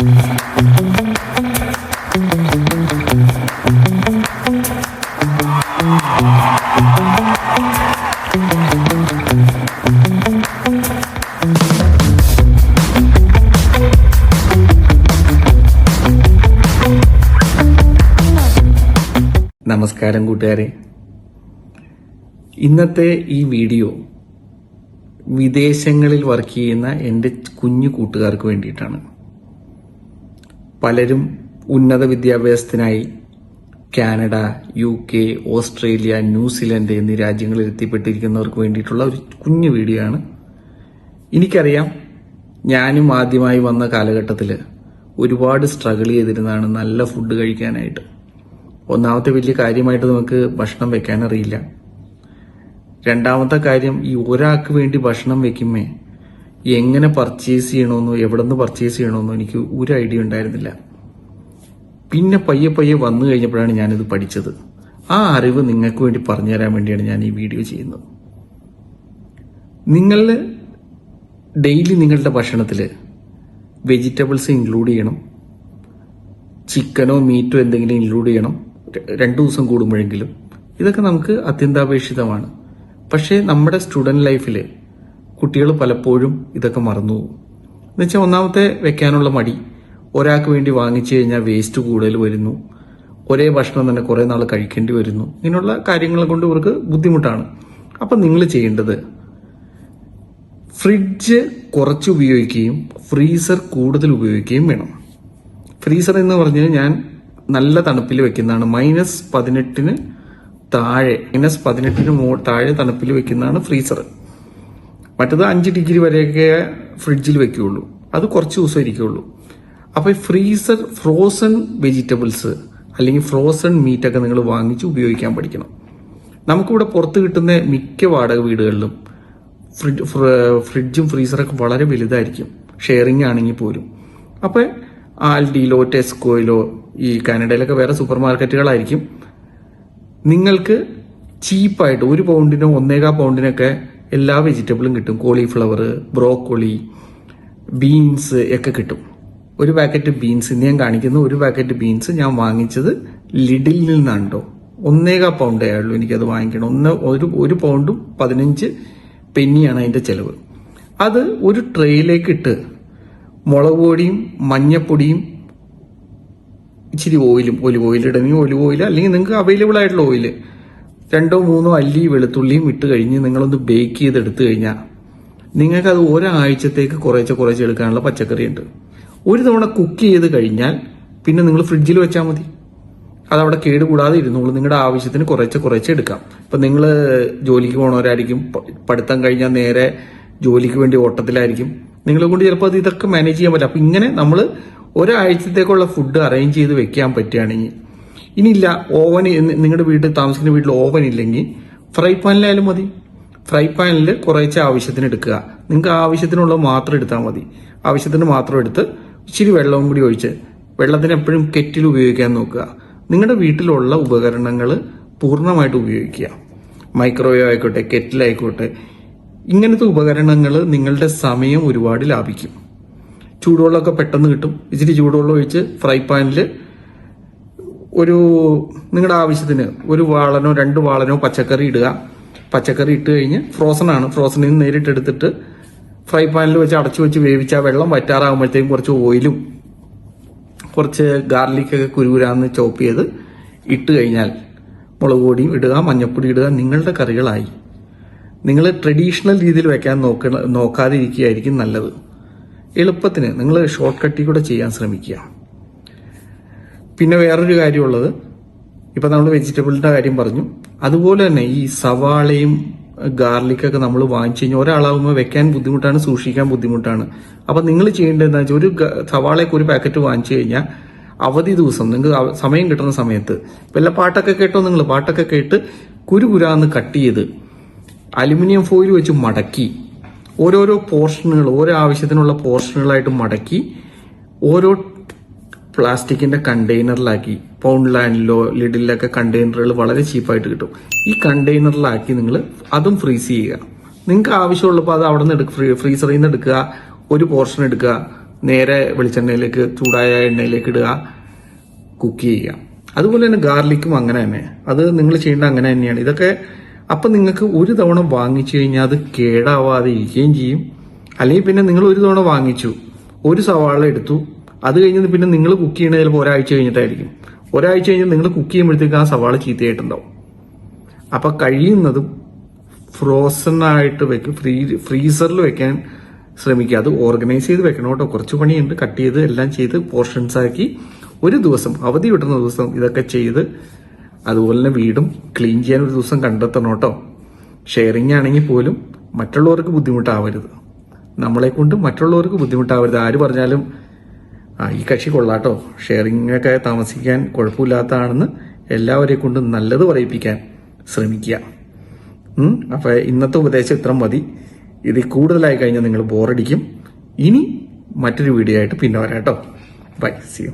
നമസ്കാരം കൂട്ടുകാരെ. ഇന്നത്തെ ഈ വീഡിയോ വിദേശങ്ങളിൽ വർക്ക് ചെയ്യുന്ന എൻ്റെ കുഞ്ഞു കൂട്ടുകാർക്ക് വേണ്ടിയിട്ടാണ്. പലരും ഉന്നത വിദ്യാഭ്യാസത്തിനായി കാനഡ, UK, ഓസ്ട്രേലിയ, ന്യൂസിലൻഡ് എന്നീ രാജ്യങ്ങളിൽ എത്തിപ്പെട്ടിരിക്കുന്നവർക്ക് വേണ്ടിയിട്ടുള്ള ഒരു കുഞ്ഞു വീഡിയോ ആണ്. എനിക്കറിയാം, ഞാനും ആദ്യമായി വന്ന കാലഘട്ടത്തിൽ ഒരുപാട് സ്ട്രഗിൾ ചെയ്തിരുന്നതാണ് നല്ല ഫുഡ് കഴിക്കാനായിട്ട്. ഒന്നാമത്തെ വലിയ കാര്യമായിട്ട് നമുക്ക് ഭക്ഷണം വെക്കാൻ അറിയില്ല. രണ്ടാമത്തെ കാര്യം, ഈ ഒരാൾക്ക് വേണ്ടി ഭക്ഷണം വെക്കുമ്പേ എങ്ങനെ പർച്ചേസ് ചെയ്യണമെന്നോ എവിടെ നിന്ന് പർച്ചേസ് ചെയ്യണമെന്നോ എനിക്ക് ഒരു ഐഡിയ ഉണ്ടായിരുന്നില്ല. പിന്നെ പയ്യെ വന്നു കഴിഞ്ഞപ്പോഴാണ് ഞാനിത് പഠിച്ചത്. ആ അറിവ് നിങ്ങൾക്ക് വേണ്ടി പറഞ്ഞു തരാൻ വേണ്ടിയാണ് ഞാൻ ഈ വീഡിയോ ചെയ്യുന്നത്. നിങ്ങൾ ഡെയിലി നിങ്ങളുടെ ഭക്ഷണത്തിൽ വെജിറ്റബിൾസ് ഇൻക്ലൂഡ് ചെയ്യണം. ചിക്കനോ മീറ്റോ എന്തെങ്കിലും ഇൻക്ലൂഡ് ചെയ്യണം 2 ദിവസം കൂടുമ്പോഴെങ്കിലും. ഇതൊക്കെ നമുക്ക് അത്യന്താപേക്ഷിതമാണ്. പക്ഷേ നമ്മുടെ സ്റ്റുഡന്റ് ലൈഫിൽ കുട്ടികൾ പലപ്പോഴും ഇതൊക്കെ മറന്നു പോകും. എന്നുവെച്ചാൽ ഒന്നാമത്തെ വെക്കാനുള്ള മടി, ഒരാൾക്ക് വേണ്ടി വാങ്ങിച്ചു കഴിഞ്ഞാൽ വേസ്റ്റ് കൂടുതൽ വരുന്നു, ഒരേ ഭക്ഷണം തന്നെ കുറേ നാൾ കഴിക്കേണ്ടി വരുന്നു. ഇങ്ങനെയുള്ള കാര്യങ്ങളെ കൊണ്ട് ഇവർക്ക് ബുദ്ധിമുട്ടാണ്. അപ്പം നിങ്ങൾ ചെയ്യേണ്ടത് ഫ്രിഡ്ജ് കുറച്ച് ഉപയോഗിക്കുകയും ഫ്രീസർ കൂടുതൽ ഉപയോഗിക്കുകയും വേണം. ഫ്രീസർ എന്ന് പറഞ്ഞാൽ ഞാൻ നല്ല തണുപ്പിൽ വെക്കുന്നതാണ്. -18 താഴെ, -18 താഴെ തണുപ്പിൽ വെക്കുന്നതാണ് ഫ്രീസർ. മറ്റത് 5 ഡിഗ്രി വരെയൊക്കെ ഫ്രിഡ്ജിൽ വെക്കുകയുള്ളൂ. അത് കുറച്ച് ദിവസം ഇരിക്കുകയുള്ളൂ. അപ്പോൾ ഫ്രീസർ ഫ്രോസൺ വെജിറ്റബിൾസ് അല്ലെങ്കിൽ ഫ്രോസൺ മീറ്റൊക്കെ നിങ്ങൾ വാങ്ങിച്ച് ഉപയോഗിക്കാൻ പഠിക്കണം. നമുക്കിവിടെ പുറത്ത് കിട്ടുന്ന മിക്ക വാടക വീടുകളിലും ഫ്രിഡ്ജും ഫ്രീസറൊക്കെ വളരെ വലുതായിരിക്കും, ഷെയറിംഗ് ആണെങ്കിൽ പോലും. അപ്പോൾ ആൽഡിയിലോ ടെസ്കോയിലോ ഈ കാനഡയിലൊക്കെ വേറെ സൂപ്പർ മാർക്കറ്റുകളായിരിക്കും. നിങ്ങൾക്ക് ചീപ്പായിട്ട് 1 പൗണ്ടിനോ 1.25 പൗണ്ടിനൊക്കെ എല്ലാ വെജിറ്റബിളും കിട്ടും. കോളിഫ്ലവർ, ബ്രോക്കോളി, ബീൻസ് ഒക്കെ കിട്ടും. ഒരു പാക്കറ്റ് ബീൻസ്, ഇന്ന് ഞാൻ കാണിക്കുന്ന ഒരു പാക്കറ്റ് ബീൻസ് ഞാൻ വാങ്ങിച്ചത് ലിഡിൽ നിന്നാണ് കേട്ടോ. 1.25 പൗണ്ടേ ആയുള്ളൂ എനിക്കത് വാങ്ങിക്കണം. 1 പൗണ്ടും 15 പെന്നിയാണ് അതിന്റെ ചെലവ്. അത് ഒരു ട്രേയിലേക്ക് ഇട്ട് മുളക് പൊടിയും മഞ്ഞപ്പൊടിയും ഇച്ചിരി ഓയിലും, ഒലിവ് ഓയിൽ ഇടണമെങ്കിൽ ഒലിവ് ഓയിൽ, അല്ലെങ്കിൽ നിങ്ങൾക്ക് അവൈലബിൾ ആയിട്ടുള്ള ഓയിൽ, 2-3 അല്ലി വെളുത്തുള്ളിയും ഇട്ട് കഴിഞ്ഞ് നിങ്ങളൊന്ന് ബേക്ക് ചെയ്തെടുത്തു കഴിഞ്ഞാൽ നിങ്ങൾക്കത് ഒരാഴ്ചത്തേക്ക് കുറേശ്ശെ എടുക്കാനുള്ള പച്ചക്കറി ഉണ്ട്. ഒരു തവണ കുക്ക് ചെയ്ത് കഴിഞ്ഞാൽ പിന്നെ നിങ്ങൾ ഫ്രിഡ്ജിൽ വെച്ചാൽ മതി. അതവിടെ കേടുകൂടാതെ ഇരുന്നോളൂ. നിങ്ങളുടെ ആവശ്യത്തിന് കുറേശ്ശെ എടുക്കാം. ഇപ്പം നിങ്ങൾ ജോലിക്ക് പോകണവരായിരിക്കും, പഠിത്തം കഴിഞ്ഞാൽ നേരെ ജോലിക്ക് വേണ്ടി ഓട്ടത്തിലായിരിക്കും. നിങ്ങളെ കൊണ്ട് ചിലപ്പോൾ അത് ഇതൊക്കെ മാനേജ് ചെയ്യാൻ പറ്റില്ല. അപ്പം ഇങ്ങനെ നമ്മൾ ഒരാഴ്ചത്തേക്കുള്ള ഫുഡ് അറേഞ്ച് ചെയ്ത് വെക്കാൻ പറ്റുകയാണെങ്കിൽ, ഇനിയില്ല ഓവൻ, നിങ്ങളുടെ വീട്ടിൽ താമസിക്കുന്ന വീട്ടിൽ ഓവൻ ഇല്ലെങ്കിൽ ഫ്രൈ പാനിലായാലും മതി. ഫ്രൈ പാനിൽ കുറേശ്ശെ ആവശ്യത്തിന് എടുക്കുക. നിങ്ങൾക്ക് ആവശ്യത്തിനുള്ള മാത്രം എടുത്താൽ മതി. ആവശ്യത്തിന് മാത്രം എടുത്ത് ഇച്ചിരി വെള്ളവും കൂടി ഒഴിച്ച്, വെള്ളത്തിന് എപ്പോഴും കെറ്റിൽ ഉപയോഗിക്കാൻ നോക്കുക. നിങ്ങളുടെ വീട്ടിലുള്ള ഉപകരണങ്ങൾ പൂർണ്ണമായിട്ട് ഉപയോഗിക്കുക. മൈക്രോവേവ് ആയിക്കോട്ടെ, കെറ്റിലായിക്കോട്ടെ, ഇങ്ങനത്തെ ഉപകരണങ്ങൾ നിങ്ങളുടെ സമയം ഒരുപാട് ലാഭിക്കും. ചൂടുവെള്ളമൊക്കെ പെട്ടെന്ന് കിട്ടും. ഇച്ചിരി ചൂടുവെള്ളം ഒഴിച്ച് ഫ്രൈ പാനിൽ നിങ്ങളുടെ ആവശ്യത്തിന് 1 വാളനോ 2 വാളനോ പച്ചക്കറി ഇടുക. പച്ചക്കറി ഇട്ട് കഴിഞ്ഞ് ഫ്രോസണിൽ നിന്ന് നേരിട്ട് എടുത്തിട്ട് ഫ്രൈ പാനിൽ വെച്ച് അടച്ചു വെച്ച് വേവിച്ച വെള്ളം വറ്റാറാകുമ്പോഴത്തേക്കും കുറച്ച് ഓയിലും കുറച്ച് ഗാർലിക്കൊക്കെ കുരുകുരാന്ന് ചോപ്പ് ചെയ്ത് ഇട്ട് കഴിഞ്ഞാൽ മുളക് പൊടിയും ഇടുക, മഞ്ഞപ്പൊടി ഇടുക, നിങ്ങളുടെ കറികളായി. നിങ്ങൾ ട്രഡീഷണൽ രീതിയിൽ വെക്കാൻ നോക്കാതിരിക്കുകയായിരിക്കും നല്ലത്. എളുപ്പത്തിന് നിങ്ങൾ ഷോർട്ട് കട്ടിൽ കൂടെ ചെയ്യാൻ ശ്രമിക്കുക. പിന്നെ വേറൊരു കാര്യമുള്ളത്, ഇപ്പം നമ്മൾ വെജിറ്റബിളിൻ്റെ കാര്യം പറഞ്ഞു, അതുപോലെ തന്നെ ഈ സവാളയും ഗാർലിക്കൊക്കെ നമ്മൾ വാങ്ങിച്ചു കഴിഞ്ഞാൽ ഒരാളാകുമ്പോൾ വെക്കാൻ ബുദ്ധിമുട്ടാണ്, സൂക്ഷിക്കാൻ ബുദ്ധിമുട്ടാണ്. അപ്പം നിങ്ങൾ ചെയ്യേണ്ടത് എന്താ വെച്ചാൽ, ഒരു സവാളയൊക്കെ ഒരു പാക്കറ്റ് വാങ്ങിച്ചു കഴിഞ്ഞാൽ അവധി ദിവസം നിങ്ങൾക്ക് സമയം കിട്ടുന്ന സമയത്ത് വല്ല പാട്ടൊക്കെ കേട്ടോ, നിങ്ങൾ പാട്ടൊക്കെ കേട്ട് കുരുകുരാന്ന് കട്ട് ചെയ്ത് അലുമിനിയം ഫോയിൽ വെച്ച് മടക്കി ഓരോരോ പോർഷനുകൾ, ഓരോ ആവശ്യത്തിനുള്ള പോർഷനുകളായിട്ട് മടക്കി ഓരോ പ്ലാസ്റ്റിക്കിന്റെ കണ്ടെയ്നറിലാക്കി, പൗണ്ട്ലാൻഡിലോ ലിഡിലൊക്കെ കണ്ടെയ്നറുകൾ വളരെ ചീപ്പായിട്ട് കിട്ടും. ഈ കണ്ടെയ്നറിലാക്കി നിങ്ങൾ അതും ഫ്രീസ് ചെയ്യുക. നിങ്ങൾക്ക് ആവശ്യമുള്ളപ്പോൾ അത് അവിടെ നിന്ന് ഫ്രീസറിൽ നിന്ന് എടുക്കുക, ഒരു പോർഷൻ എടുക്കുക, നേരെ വെളിച്ചെണ്ണയിലേക്ക് ചൂടായ എണ്ണയിലേക്ക് ഇടുക, കുക്ക് ചെയ്യുക. അതുപോലെ തന്നെ ഗാർലിക്കും അങ്ങനെ തന്നെ, അത് നിങ്ങൾ ചെയ്യേണ്ട അങ്ങനെ തന്നെയാണ്. ഇതൊക്കെ അപ്പം നിങ്ങൾക്ക് ഒരു തവണ വാങ്ങിച്ചു കഴിഞ്ഞാൽ അത് കേടാവാതെ ഇരിക്കുകയും ചെയ്യും. അല്ലെങ്കിൽ പിന്നെ നിങ്ങൾ ഒരു തവണ വാങ്ങിച്ചു, ഒരു സവാള എടുത്തു, അത് കഴിഞ്ഞ് പിന്നെ നിങ്ങൾ കുക്ക് ചെയ്യണത് ചിലപ്പോൾ ഒരാഴ്ച കഴിഞ്ഞിട്ടായിരിക്കും. ഒരാഴ്ച കഴിഞ്ഞ് നിങ്ങൾ കുക്ക് ചെയ്യുമ്പോഴത്തേക്ക് ആ സവാള ചീത്തയായിട്ടുണ്ടാവും. അപ്പൊ കഴിയുന്നതും ഫ്രോസൺ ആയിട്ട് വെക്കും, ഫ്രീസറിൽ വെക്കാൻ ശ്രമിക്കുക. അത് ഓർഗനൈസ് ചെയ്ത് വെക്കണം കേട്ടോ. കുറച്ച് പണിയുണ്ട്. കട്ട് ചെയ്ത് എല്ലാം ചെയ്ത് പോർഷൻസ് ആക്കി ഒരു ദിവസം, അവധി കിട്ടുന്ന ദിവസം ഇതൊക്കെ ചെയ്ത്, അതുപോലെ തന്നെ വീടും ക്ലീൻ ചെയ്യാൻ ഒരു ദിവസം കണ്ടെത്തണം കേട്ടോ. ഷെയറിങ് ആണെങ്കിൽ പോലും മറ്റുള്ളവർക്ക് ബുദ്ധിമുട്ടാവരുത്, നമ്മളെ കൊണ്ട് മറ്റുള്ളവർക്ക് ബുദ്ധിമുട്ടാവരുത്. ആര് പറഞ്ഞാലും ഈ കക്ഷി കൊള്ളാട്ടോ, ഷെയറിംഗ് ഒക്കെ താമസിക്കാൻ കുഴപ്പമില്ലാത്തതാണെന്ന് എല്ലാവരെ കൊണ്ടും നല്ലത് പറയിപ്പിക്കാൻ ശ്രമിക്കുക. അപ്പൊ ഇന്നത്തെ ഉപദേശം ഇത്ര മതി. ഇതിൽ കൂടുതലായി കഴിഞ്ഞാൽ നിങ്ങൾ ബോറടിക്കും. ഇനി മറ്റൊരു വീഡിയോ ആയിട്ട് പിന്നെ വരാം കേട്ടോ. Bye, see U.